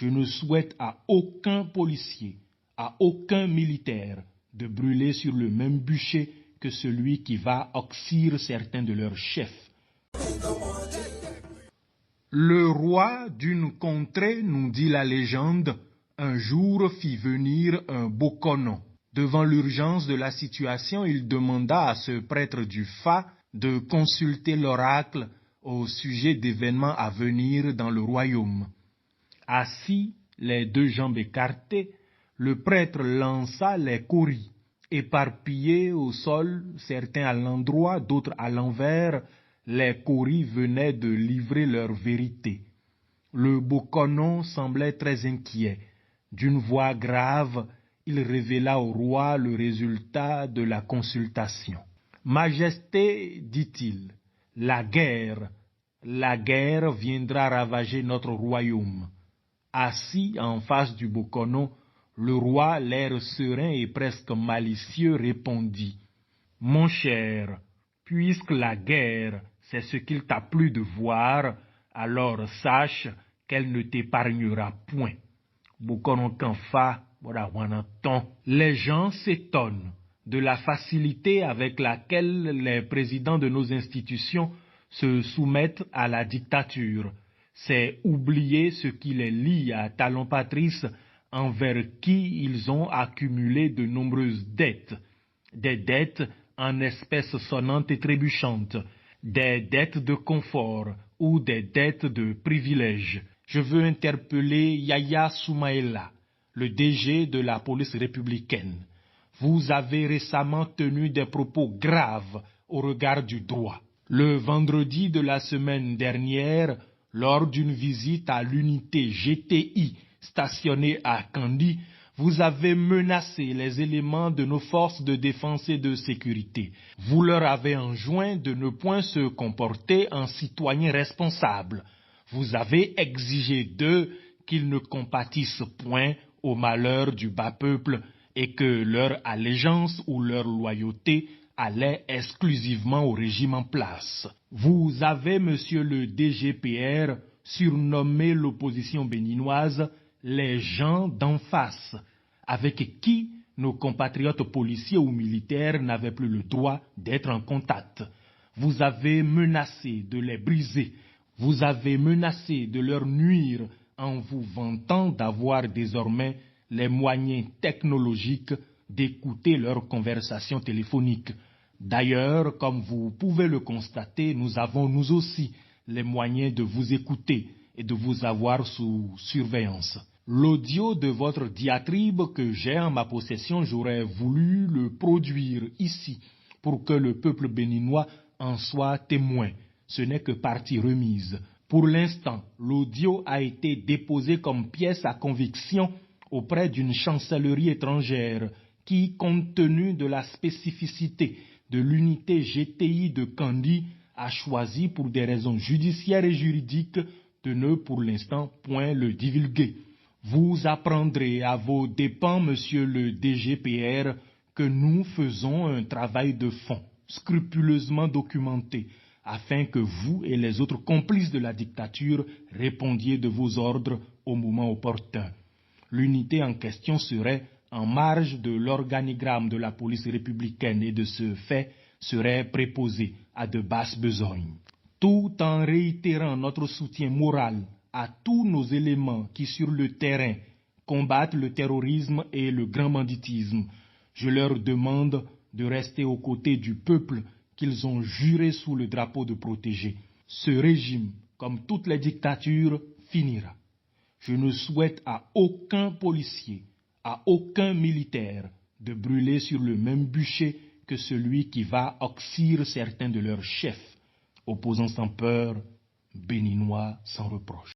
Je ne souhaite à aucun policier, à aucun militaire de brûler sur le même bûcher que celui qui va oxyre certains de leurs chefs. Le roi d'une contrée, nous dit la légende, un jour fit venir un Bokonon. Devant l'urgence de la situation, il demanda à ce prêtre du Fa de consulter l'oracle au sujet d'événements à venir dans le royaume. Assis, les deux jambes écartées, le prêtre lança les cauris, éparpillés au sol, certains à l'endroit, d'autres à l'envers. Les cauris venaient de livrer leur vérité. Le Bokonon semblait très inquiet. D'une voix grave, il révéla au roi le résultat de la consultation. « Majesté, dit-il, la guerre viendra ravager notre royaume. » Assis en face du Bokonon, le roi, l'air serein et presque malicieux, répondit « Mon cher, puisque la guerre, c'est ce qu'il t'a plu de voir, alors sache qu'elle ne t'épargnera point. » Bokonon Kanfa, les gens s'étonnent de la facilité avec laquelle les présidents de nos institutions se soumettent à la dictature. C'est oublier ce qui les lie à Talon Patrice, envers qui ils ont accumulé de nombreuses dettes. Des dettes en espèces sonnantes et trébuchantes, des dettes de confort ou des dettes de privilèges. Je veux interpeller Yaya Soumaïla, le DG de la police républicaine. Vous avez récemment tenu des propos graves au regard du droit. Le vendredi de la semaine dernière, lors d'une visite à l'unité GTI stationnée à Kandi, vous avez menacé les éléments de nos forces de défense et de sécurité. Vous leur avez enjoint de ne point se comporter en citoyens responsables. Vous avez exigé d'eux qu'ils ne compatissent point au malheur du bas peuple et que leur allégeance ou leur loyauté allait exclusivement au régime en place. Vous avez, monsieur le DGPR, surnommé l'opposition béninoise les gens d'en face, avec qui nos compatriotes policiers ou militaires n'avaient plus le droit d'être en contact. Vous avez menacé de les briser, vous avez menacé de leur nuire en vous vantant d'avoir désormais les moyens technologiques d'écouter leurs conversations téléphoniques. D'ailleurs, comme vous pouvez le constater, nous avons nous aussi les moyens de vous écouter et de vous avoir sous surveillance. L'audio de votre diatribe que j'ai en ma possession, j'aurais voulu le produire ici pour que le peuple béninois en soit témoin. Ce n'est que partie remise. Pour l'instant, l'audio a été déposé comme pièce à conviction auprès d'une chancellerie étrangère qui, compte tenu de la spécificité de l'unité GTI de Kandi, a choisi pour des raisons judiciaires et juridiques de ne pour l'instant point le divulguer. Vous apprendrez à vos dépens, monsieur le DGPR, que nous faisons un travail de fond, scrupuleusement documenté, afin que vous et les autres complices de la dictature répondiez de vos ordres au moment opportun. L'unité en question serait en marge de l'organigramme de la police républicaine et de ce fait serait préposée à de basses besognes. Tout en réitérant notre soutien moral à tous nos éléments qui sur le terrain combattent le terrorisme et le grand banditisme, je leur demande de rester aux côtés du peuple qu'ils ont juré sous le drapeau de protéger. Ce régime, comme toutes les dictatures, finira. Je ne souhaite à aucun policier, à aucun militaire de brûler sur le même bûcher que celui qui va oxyre certains de leurs chefs, opposants sans peur, béninois sans reproche.